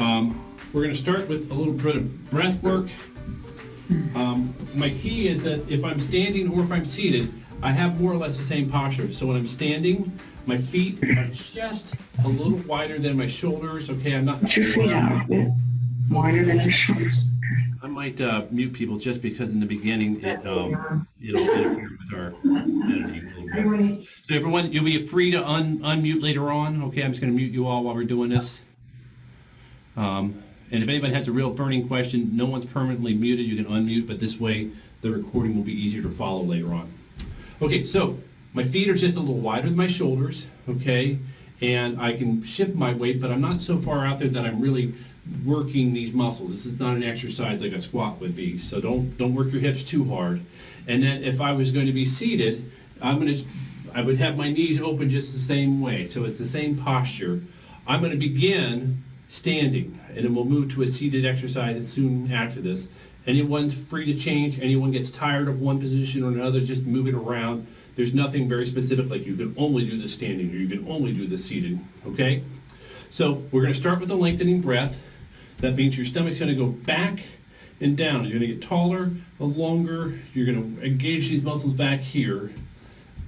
We're going to start with a little bit of breath work. My key is that if I'm standing or if I'm seated, I have more or less the same posture. So when I'm standing, my feet are just a little wider than my shoulders. Okay, I'm not. Put your feet out a bit wider than your shoulders. I might mute people just because in the beginning it'll interfere with our editing a little bit. So everyone, you'll be free to unmute later on. Okay, I'm just going to mute you all while we're doing this. And if anybody has a real burning question, no one's permanently muted. You can unmute, but this way the recording will be easier to follow later on. Okay, so my feet are just a little wider than my shoulders, okay? And I can shift my weight, but I'm not so far out there that I'm really working these muscles. This is not an exercise like a squat would be, so don't work your hips too hard. And then if I was going to be seated, I would have my knees open just the same way. So it's the same posture. I'm going to begin standing, and then we'll move to a seated exercise soon after this. Anyone's free to change. Anyone gets tired of one position or another, just move it around. There's nothing very specific like you can only do the standing or you can only do the seated, okay? So we're going to start with a lengthening breath. That means your stomach's going to go back and down. You're going to get taller, longer. You're going to engage these muscles back here.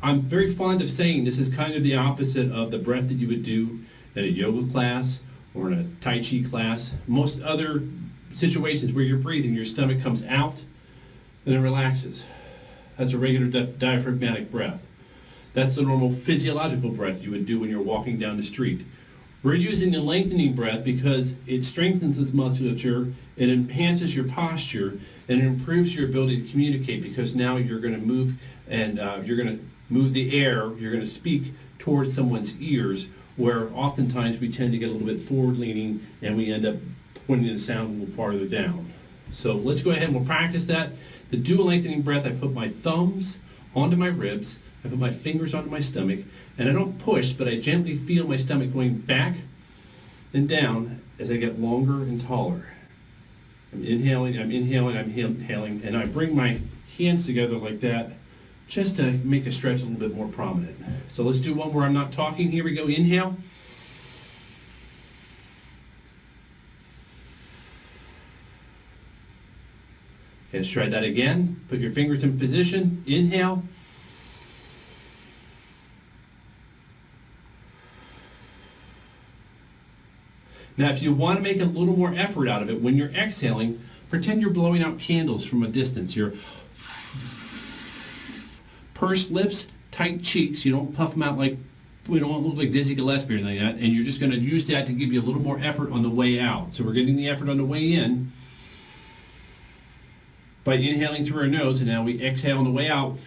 I'm very fond of saying this is kind of the opposite of the breath that you would do in a yoga class or in a Tai Chi class. Most other situations where you're breathing, your stomach comes out and it relaxes. That's a regular diaphragmatic breath. That's the normal physiological breath you would do when you're walking down the street. We're using the lengthening breath because it strengthens this musculature, it enhances your posture, and it improves your ability to communicate because now you're going to move and you're going to move the air, you're going to speak towards someone's ears, where oftentimes we tend to get a little bit forward leaning and we end up pointing the sound a little farther down. So let's go ahead and we'll practice that. To do a lengthening breath, I put my thumbs onto my ribs, I put my fingers onto my stomach, and I don't push, but I gently feel my stomach going back and down as I get longer and taller. I'm inhaling, and I bring my hands together like that just to make a stretch a little bit more prominent. So let's do one where I'm not talking. Here we go. Inhale. Okay, let's try that again. Put your fingers in position. Inhale. Now, if you want to make a little more effort out of it, when you're exhaling, pretend you're blowing out candles from a distance. You're pursed lips, tight cheeks. You don't puff them out like, we don't want to look like Dizzy Gillespie or anything like that. And you're just going to use that to give you a little more effort on the way out. So we're getting the effort on the way in by inhaling through our nose, and now we exhale on the way out.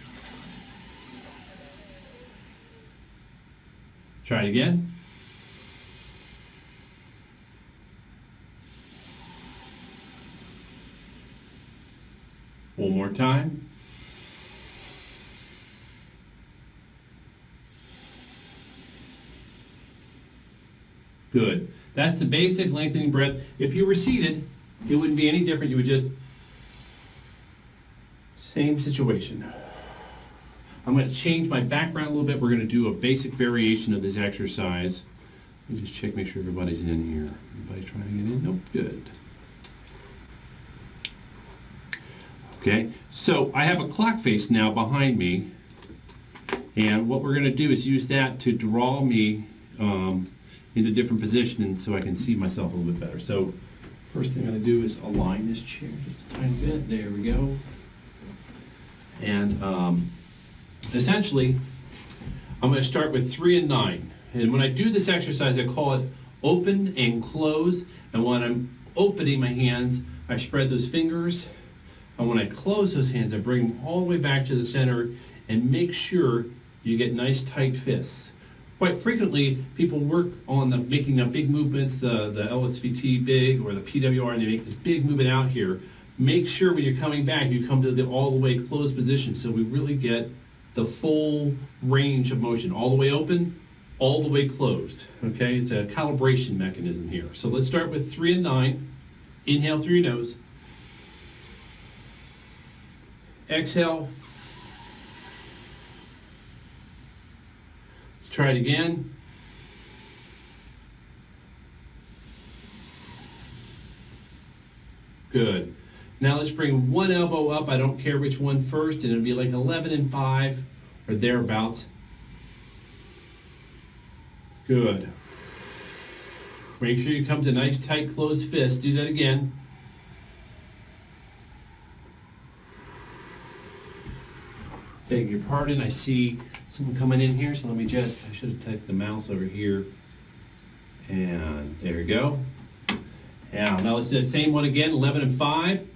Try it again. One more time. Good. That's the basic lengthening breath. If you were seated, it wouldn't be any different. You would just, same situation. I'm going to change my background a little bit. We're going to do a basic variation of this exercise. Let me just check, make sure everybody's in here. Everybody trying to get in? Nope, good. Okay, so I have a clock face now behind me, and what we're going to do is use that to draw me into different positions so I can see myself a little bit better. So first thing I'm going to do is align this chair just a tiny bit. There we go. And essentially, I'm going to start with 3 and 9. And when I do this exercise, I call it open and close. And when I'm opening my hands, I spread those fingers. And when I close those hands, I bring them all the way back to the center and make sure you get nice tight fists. Quite frequently, people work on making the big movements, the LSVT big or the PWR, and they make this big movement out here. Make sure when you're coming back, you come to the all the way closed position so we really get the full range of motion. All the way open, all the way closed. Okay, it's a calibration mechanism here. So let's start with 3 and 9. Inhale through your nose. Exhale. Let's try it again. Good. Now let's bring one elbow up. I don't care which one first, and it'll be like 11 and 5 or thereabouts. Good. Make sure you come to nice, tight, closed fists. Do that again. Beg your pardon, I see someone coming in here, so let me just, I should have taken the mouse over here. And there we go. Now let's do the same one again, 11 and 5.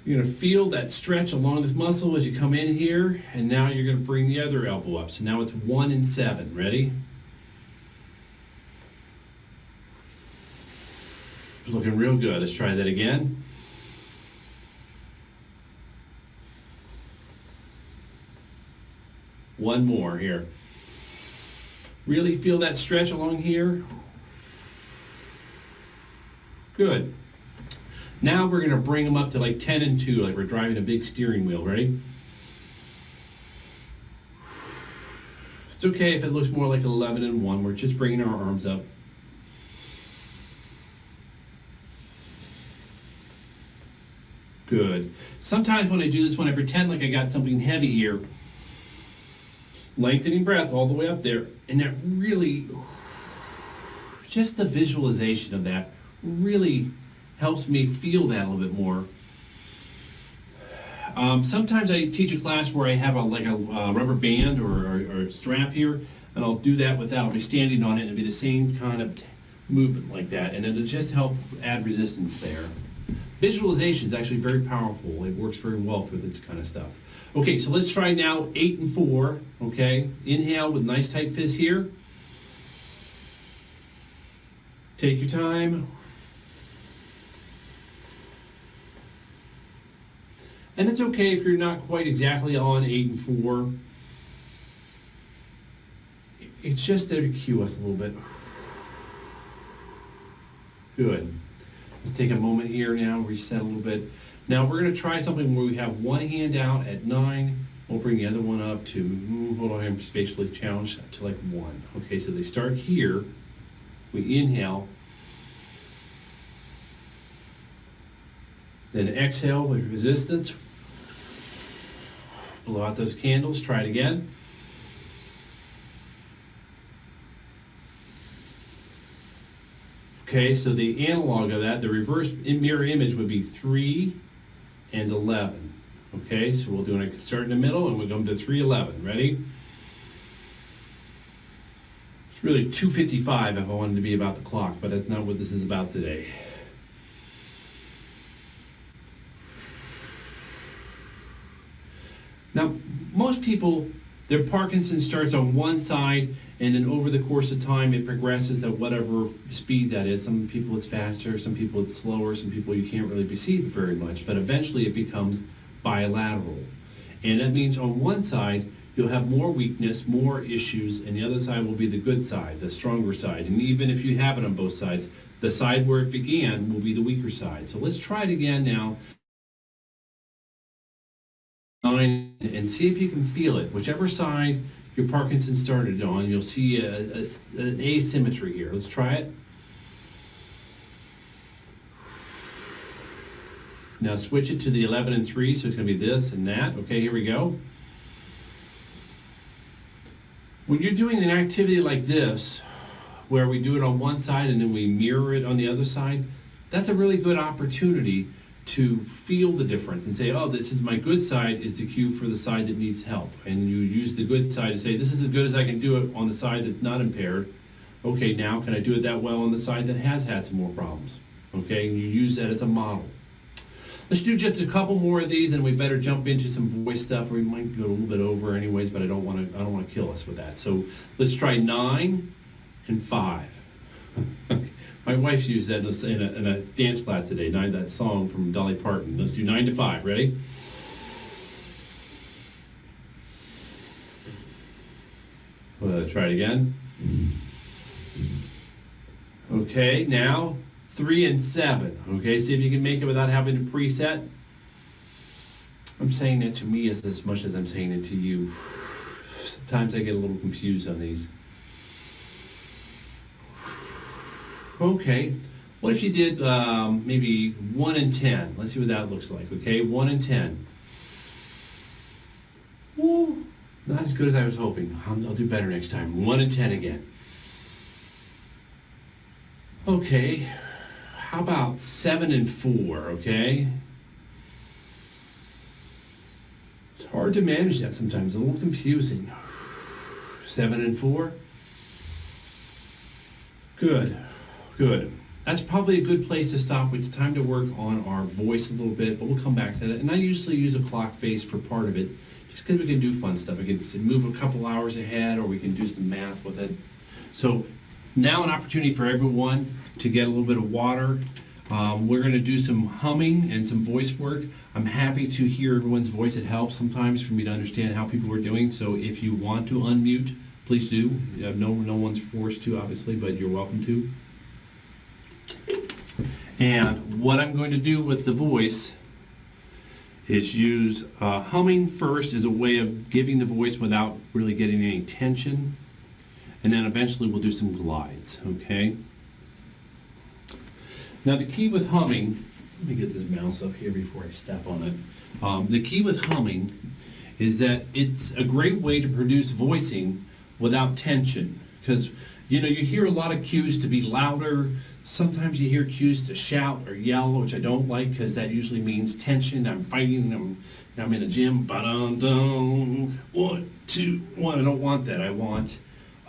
You're going to feel that stretch along this muscle as you come in here, and now you're going to bring the other elbow up. So now it's 1 and 7. Ready? Looking real good. Let's try that again. One more here. Really feel that stretch along here. Good. Now we're going to bring them up to like 10 and 2, like we're driving a big steering wheel. Ready? It's okay if it looks more like 11 and 1. We're just bringing our arms up. Good. Sometimes when I do this one, I pretend like I got something heavy here. Lengthening breath all the way up there. And that really, just the visualization of that really helps me feel that a little bit more. Sometimes I teach a class where I have a rubber band or strap here, and I'll do that without me standing on it, and it'll be the same kind of movement like that, and it'll just help add resistance there. Visualization is actually very powerful. It works very well for this kind of stuff. Okay, so let's try now 8 and 4. Okay, inhale with nice tight fist here. Take your time. And it's okay if you're not quite exactly on 8 and 4. It's just there to cue us a little bit. Good. Let's take a moment here now, reset a little bit. Now we're going to try something where we have one hand out at 9. We'll bring the other one up to, hold on, I'm spatially challenged, to like 1. Okay, so they start here. We inhale. Then exhale with resistance. Blow out those candles. Try it again. Okay, so the analog of that, the reverse mirror image would be 3 and 11. Okay, so we'll do it, start in the middle and we'll go to 3, 11. Ready? It's really 2:55 if I wanted to be about the clock, but that's not what this is about today. Now, most people, their Parkinson's starts on one side, and then over the course of time, it progresses at whatever speed that is. Some people it's faster, some people it's slower, some people you can't really perceive it very much, but eventually it becomes bilateral. And that means on one side, you'll have more weakness, more issues, and the other side will be the good side, the stronger side. And even if you have it on both sides, the side where it began will be the weaker side. So let's try it again now. And see if you can feel it. Whichever side your Parkinson's started on, you'll see an asymmetry here. Let's try it. Now switch it to the 11 and 3, so it's going to be this and that. Okay, here we go. When you're doing an activity like this, where we do it on one side and then we mirror it on the other side, that's a really good opportunity to feel the difference and say, oh, this is my good side is the cue for the side that needs help. And you use the good side to say, this is as good as I can do it on the side that's not impaired. Okay, now can I do it that well on the side that has had some more problems? Okay, and you use that as a model. Let's do just a couple more of these, and we better jump into some voice stuff. We might go a little bit over anyways, but I don't want to kill us with that. So let's try 9 and 5. My wife used that in a dance class today, that song from Dolly Parton. Let's do 9 to 5. Ready? Try it again. Okay, now 3 and 7. Okay, see if you can make it without having to preset. I'm saying that to me as much as I'm saying it to you. Sometimes I get a little confused on these. Okay, What if you did maybe 1 and 10? Let's see what that looks like, okay? 1 and 10. Woo, not as good as I was hoping. I'll do better next time. 1 and 10 again. Okay, how about 7 and 4, okay? It's hard to manage that sometimes, a little confusing. 7 and 4. Good, good. That's probably a good place to stop. It's time to work on our voice a little bit, but we'll come back to that. And I usually use a clock face for part of it, just because we can do fun stuff. We can move a couple hours ahead, or we can do some math with it. So now an opportunity for everyone to get a little bit of water. We're going to do some humming and some voice work. I'm happy to hear everyone's voice. It helps sometimes for me to understand how people are doing. So if you want to unmute, please do. No one's forced to, obviously, but you're welcome to. And what I'm going to do with the voice is use humming first as a way of giving the voice without really getting any tension. And then eventually we'll do some glides, okay? Now the key with humming, let me get this mouse up here before I step on it. The key with humming is that it's a great way to produce voicing without tension. Because you hear a lot of cues to be louder. Sometimes you hear cues to shout or yell, which I don't like because that usually means tension. I'm fighting. I'm in a gym. Ba-dum-dum. 1, 2, 1. I don't want that. I want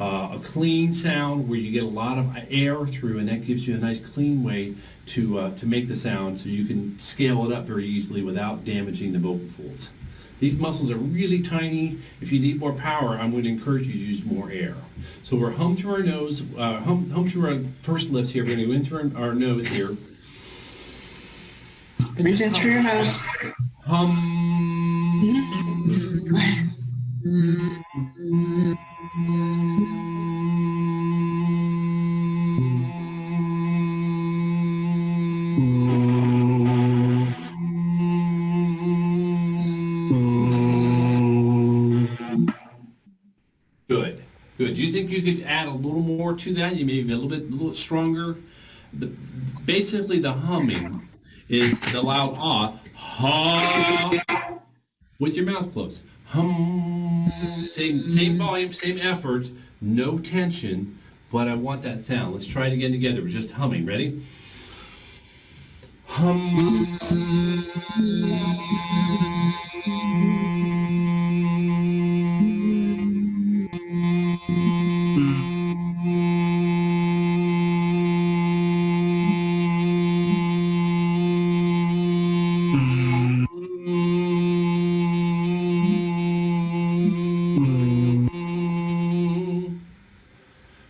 a clean sound where you get a lot of air through, and that gives you a nice clean way to make the sound, so you can scale it up very easily without damaging the vocal folds. These muscles are really tiny. If you need more power, I'm going to encourage you to use more air. So we're hum through our nose, hum through our pursed lips here. We're going to go in through our nose here. Breathe in through your nose. Hum. Good, good. Do you think you could add a little more to that? You maybe a little stronger? Basically, the humming is the loud ha, with your mouth closed. Hum, same volume, same effort, no tension, but I want that sound. Let's try it again together. We're just humming. Ready? Hum.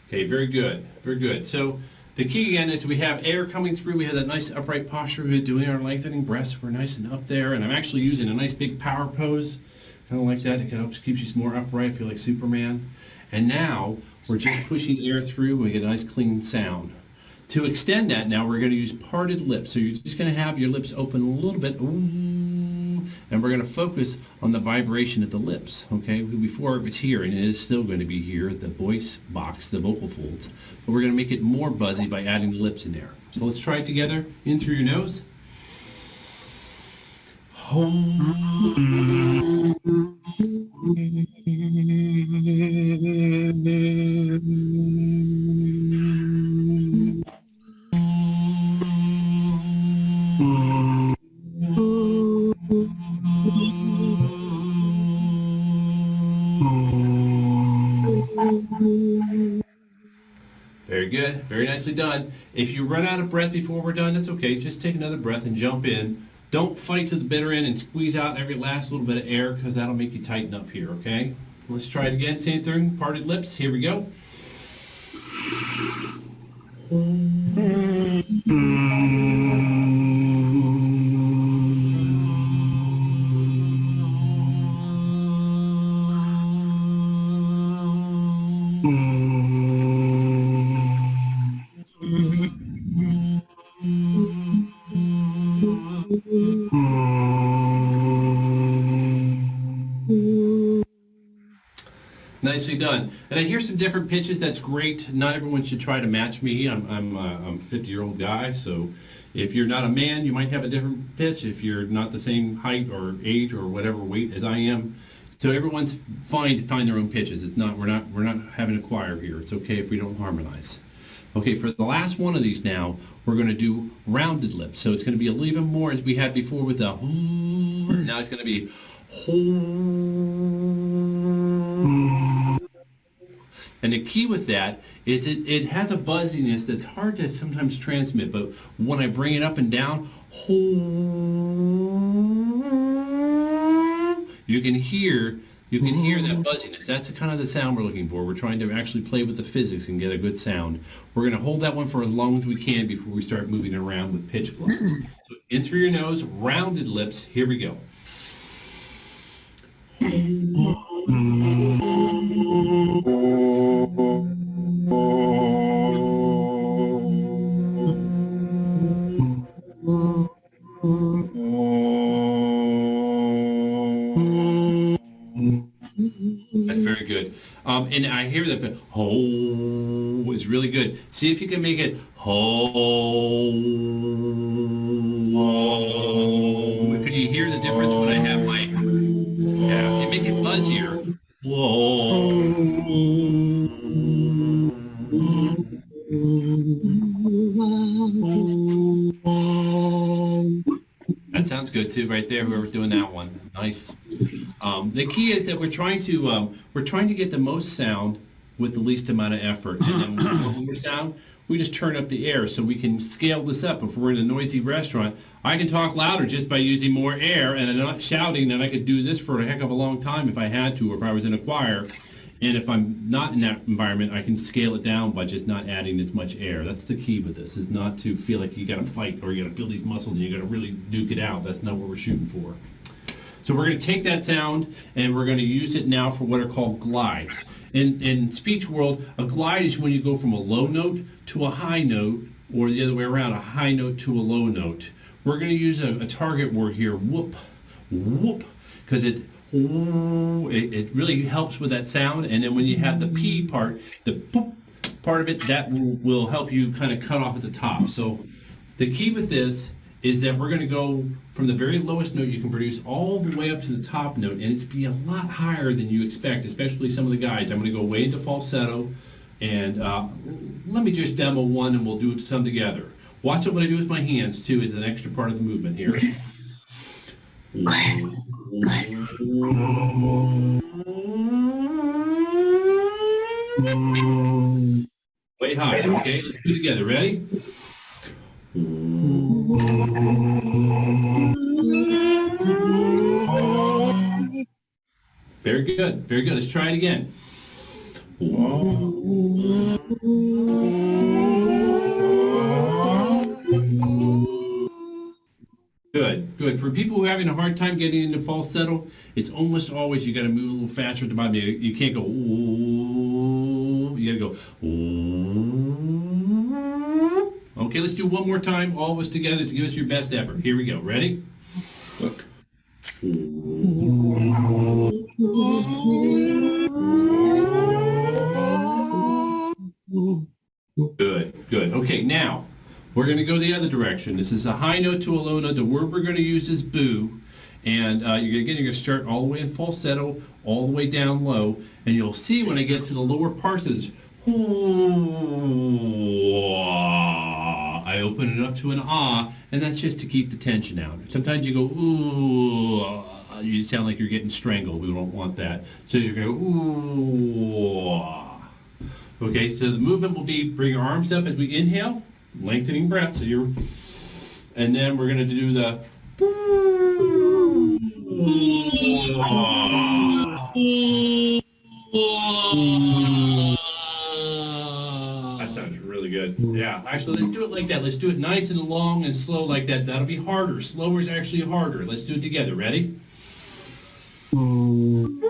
Okay, very good, very good. So the key again is we have air coming through. We have that nice upright posture. We're doing our lengthening breaths. We're nice and up there. And I'm actually using a nice big power pose, kind of like that. It helps keeps you more upright. I feel like Superman. And now we're just pushing air through. We get a nice clean sound. To extend that, now we're going to use parted lips. So you're just going to have your lips open a little bit. And we're going to focus on the vibration of the lips, okay? Before it was here, and it is still going to be here, the voice box, the vocal folds. But we're going to make it more buzzy by adding the lips in there. So let's try it together. In through your nose. Very good. Very nicely done. If you run out of breath before we're done, that's okay. Just take another breath and jump in. Don't fight to the bitter end and squeeze out every last little bit of air, because that'll make you tighten up here, okay? Let's try it again. Same thing. Parted lips. Here we go. Nice nicely done. And I hear some different pitches. That's great. Not everyone should try to match me. I'm a 50-year-old guy, so if you're not a man, you might have a different pitch. If you're not the same height or age or whatever weight as I am, so everyone's fine to find their own pitches. It's not we're not having a choir here. It's okay if we don't harmonize. Okay, for the last one of these now, we're going to do rounded lips. So it's going to be a little even more as we had before with the now it's going to be and the key with that is it has a buzziness that's hard to sometimes transmit, but when I bring it up and down, you can hear that buzziness. That's kind of the sound we're looking for. We're trying to actually play with the physics and get a good sound. We're going to hold that one for as long as we can before we start moving it around with pitch glides. So in through your nose, rounded lips. Here we go. That's very good. And I hear that, but ho is really good. See if you can make it ho. Could you hear the difference when I have my, yeah, you make it buzzier. Whoa. That sounds good too, right there. Whoever's doing that one, nice. The key is that we're trying to get the most sound with the least amount of effort. And then when we're sound, we just turn up the air so we can scale this up. If we're in a noisy restaurant, I can talk louder just by using more air and I'm not shouting, and I could do this for a heck of a long time if I had to, or if I was in a choir. And if I'm not in that environment, I can scale it down by just not adding as much air. That's the key with this, is not to feel like you got to fight or you got to build these muscles and you got to really duke it out. That's not what we're shooting for. So we're going to take that sound and we're going to use it now for what are called glides. In speech world, a glide is when you go from a low note to a high note, or the other way around, a high note to a low note. We're going to use a target word here, whoop, whoop, because it really helps with that sound. And then when you have the P part, the poop part of it, that will help you kind of cut off at the top. So the key with this is that we're going to go from the very lowest note you can produce all the way up to the top note, and it's be a lot higher than you expect, especially some of the guys. I'm going to go way into falsetto, and let me just demo one and we'll do some together. Watch what I do with my hands too is an extra part of the movement here. Okay. Way high, okay? Let's do it together. Ready? Very good. Very good. Let's try it again. Good, good. For people who are having a hard time getting into falsetto, it's almost always you got to move a little faster at the bottom. You can't go ooh. You got to go ooh. Okay, let's do one more time, all of us together, to give us your best effort. Here we go. Ready? Look. Good, good. Okay, now we're going to go the other direction. This is a high note to a low note. The word we're going to use is boo. And you're going to start all the way in falsetto, all the way down low. And you'll see when I get to the lower parts of this, I open it up to an ah, and that's just to keep the tension out. Sometimes you go, ooh, you sound like you're getting strangled. We don't want that. So you're going to go, ooh. Okay, so the movement will be bring your arms up as we inhale, lengthening breath. So you're, and then we're going to do the. That sounds really good. Yeah, actually, let's do it like that. Let's do it nice and long and slow like that. That'll be harder. Slower is actually harder. Let's do it together. Ready? Open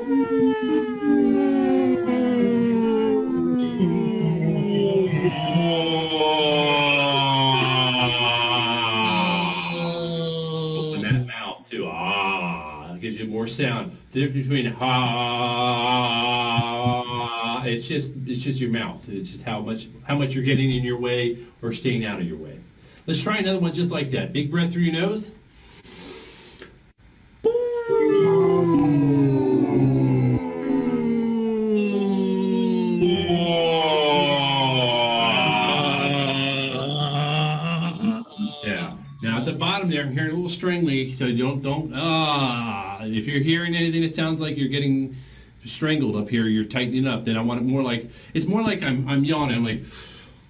that mouth too. Ah, gives you more sound. The difference between ha It's just your mouth. It's just how much you're getting in your way or staying out of your way. Let's try another one just like that. Big breath through your nose. Yeah. Now at the bottom there, I'm hearing a little strangly, so don't. If you're hearing anything that sounds like you're getting strangled up here, you're tightening up. Then I want it more like it's more like I'm yawning. I'm like,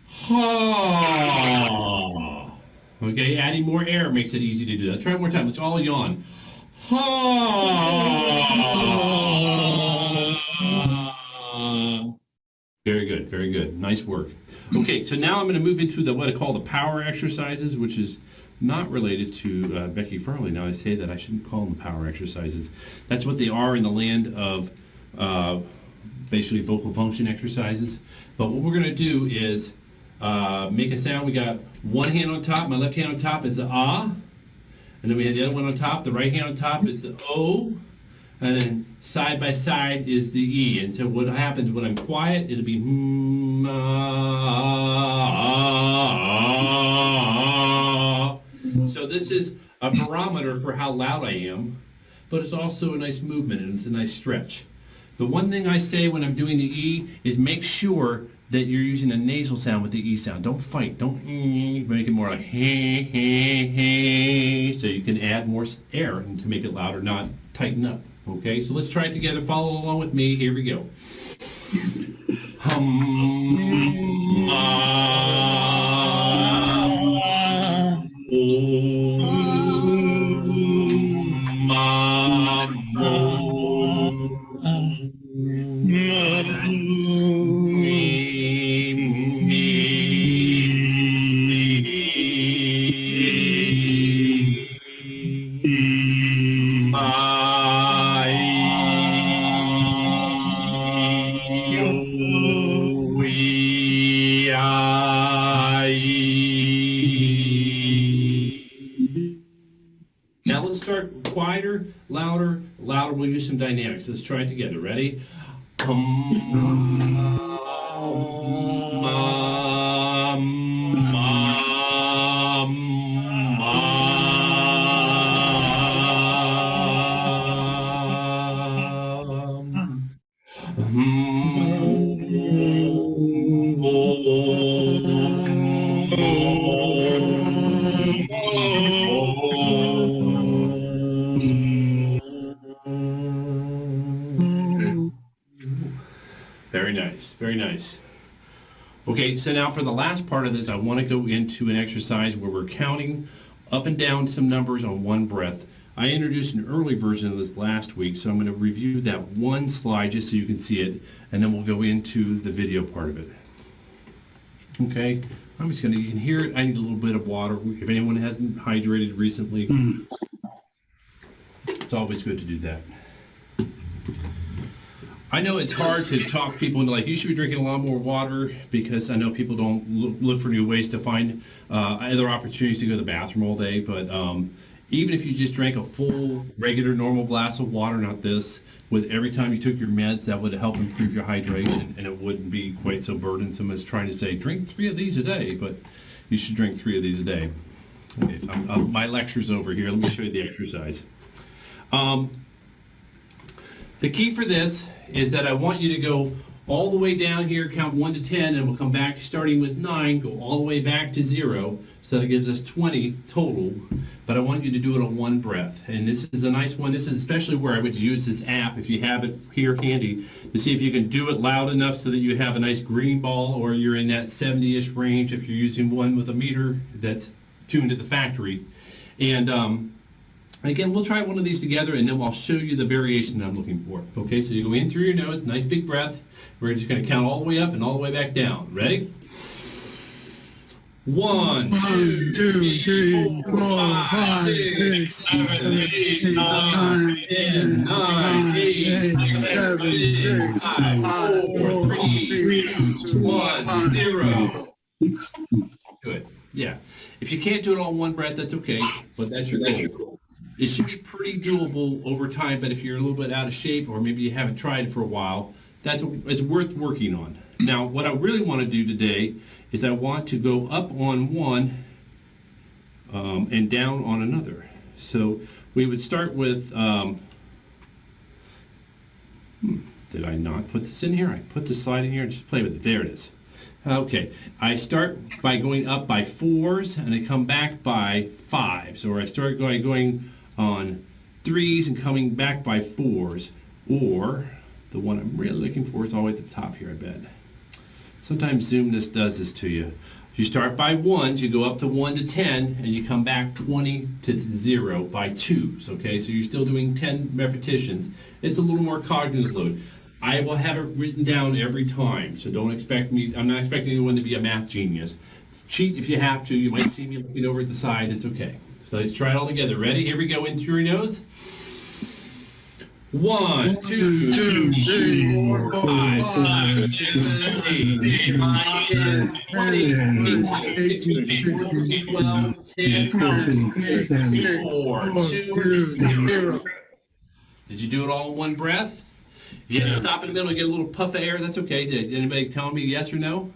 ha. Okay, adding more air makes it easy to do that. Let's try it one more time. Let's all yawn. Ha. Very good, very good. Nice work. Okay, so now I'm going to move into what I call the power exercises, which is not related to Becky Farley. Now I say that I shouldn't call them power exercises. That's what they are in the land of basically vocal function exercises. But what we're going to do is make a sound. We got one hand on top. My left hand on top is the ah. And then we have the other one on top. The right hand on top is the o. And then side by side is the e. And so what happens when I'm quiet, it'll be So this is a barometer for how loud I am, but it's also a nice movement and it's a nice stretch. The one thing I say when I'm doing the E is make sure that you're using a nasal sound with the E sound. Don't fight. Don't make it more like hey, hey, hey, so you can add more air to make it louder, not tighten up. Okay, so let's try it together. Follow along with me. Here we go. Now let's start quieter, louder, louder. We'll use some dynamics. Let's try it together. Ready? Very nice, very nice. Okay, so now for the last part of this, I want to go into an exercise where we're counting up and down some numbers on one breath. I introduced an early version of this last week, so I'm going to review that one slide just so you can see it, and then we'll go into the video part of it. Okay, I'm just going to, you can hear it. I need a little bit of water. If anyone hasn't hydrated recently, it's always good to do that. I know it's hard to talk people into like, you should be drinking a lot more water, because I know people don't look for new ways to find other opportunities to go to the bathroom all day. But even if you just drank a full, regular, normal glass of water, not this, with every time you took your meds, that would help improve your hydration, and it wouldn't be quite so burdensome as trying to say, drink 3 of these a day, but you should drink 3 of these a day. Okay, my lecture's over here. Let me show you the exercise. The key for this is that I want you to go all the way down here, count 1 to 10, and we'll come back starting with 9, go all the way back to 0, so that gives us 20 total. But I want you to do it on one breath. And this is a nice one. This is especially where I would use this app, if you have it here handy, to see if you can do it loud enough so that you have a nice green ball, or you're in that 70-ish range if you're using one with a meter that's tuned at the factory. And again, we'll try one of these together, and then I'll show you the variation that I'm looking for. Okay, so you go in through your nose, nice big breath. We're just going to count all the way up and all the way back down. Ready? 1, 2, 3, 4, 5, 6, 7, 8, 9, 10, 9, 8, 7, 6, 5, 4, 3, 2, 1, 0. Good. Yeah. If you can't do it all in one breath, that's okay, but that's your goal. It should be pretty doable over time, but if you're a little bit out of shape, or maybe you haven't tried it for a while, it's worth working on. Now, what I really want to do today is I want to go up on one and down on another. So we would start with, did I not put this in here? I put the slide in here and just play with it. There it is. Okay, I start by going up by 4s and I come back by 5s, or I start going on 3s and coming back by 4s, or the one I'm really looking for is all the way at the top here, I bet. Sometimes Zoom does this to you. You start by 1s, you go up to 1 to 10, and you come back 20 to 0 by 2s, okay? So you're still doing 10 repetitions. It's a little more cognitive load. I will have it written down every time, so don't expect me, I'm not expecting anyone to be a math genius. Cheat if you have to. You might see me looking over at the side. It's okay. So let's try it all together. Ready? Here we go. In through your nose. 1, 2, 3, 4, 5, 6, 7, 8, 9, 10, 20, 21, 12, 10, 4, 2, 0. Did you do it all in one breath? If you have to stop in the middle and get a little puff of air, that's okay. Did anybody tell me yes or no?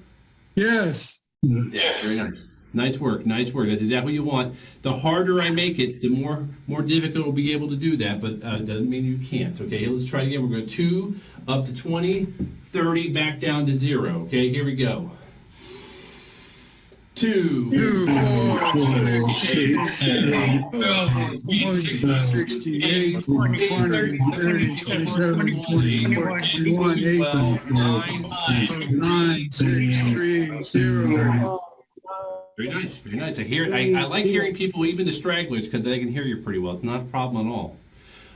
Yes. Yes. Very nice. Nice work. Nice work. That's exactly what you want. The harder I make it, the more difficult we'll be able to do that, but doesn't mean you can't. Okay, let's try it again. We're going to 2 up to 20, 30, back down to 0. Okay, here we go. 2, 4, 6, 7, 12, 68, 20, 30, 27, 24, 21, 18, 9, 6, 3, 0. Very nice, very nice. I hear it. I like hearing people, even the stragglers, because they can hear you pretty well. It's not a problem at all.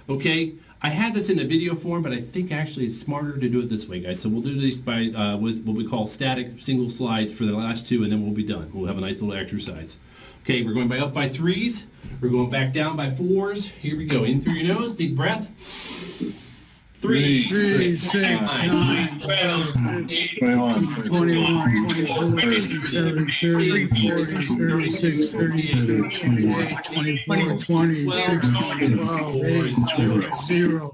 Okay, I had this in a video form, but I think actually it's smarter to do it this way, guys. So we'll do this by with what we call static single slides for the last 2, and then we'll be done. We'll have a nice little exercise. Okay, we're going up by 3s. We're going back down by 4s. Here we go. In through your nose, big breath. 3, 6, 9, 12, 21, 24, 27, 30, 40, 36, 38, 28, 24, 26, 12, 8, 0.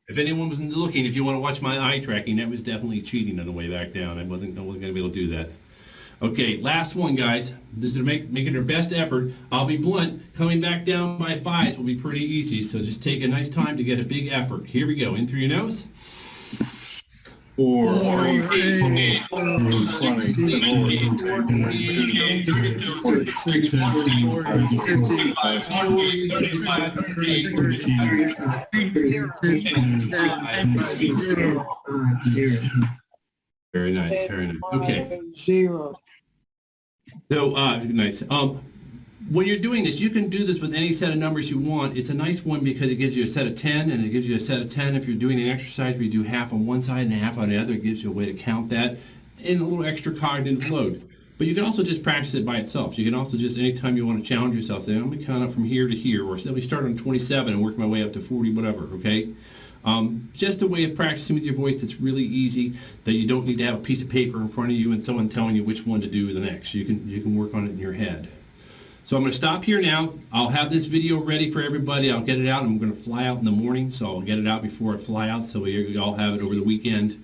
If anyone was looking, if you want to watch my eye tracking, that was definitely cheating on the way back down. I wasn't going to be able to do that. Okay, last one, guys. This is making their best effort. I'll be blunt. Coming back down by 5s will be pretty easy, so just take a nice time to get a big effort. Here we go. In through your nose. 4, 8, 12, 16, 48, 46, 45, Very nice, very nice. Okay. 0. So, nice. When you're doing this, you can do this with any set of numbers you want. It's a nice one because it gives you a set of 10, and it gives you a set of 10 if you're doing an exercise where you do half on one side and half on the other. It gives you a way to count that, and a little extra cognitive load. But you can also just practice it by itself. You can also just, anytime you want to challenge yourself, say, I'm going to count up from here to here, or let me start on 27 and work my way up to 40, whatever, okay? Just a way of practicing with your voice that's really easy, that you don't need to have a piece of paper in front of you and someone telling you which one to do the next. You can work on it in your head. So I'm going to stop here now. I'll have this video ready for everybody. I'll get it out. I'm going to fly out in the morning, so I'll get it out before I fly out so we all have it over the weekend.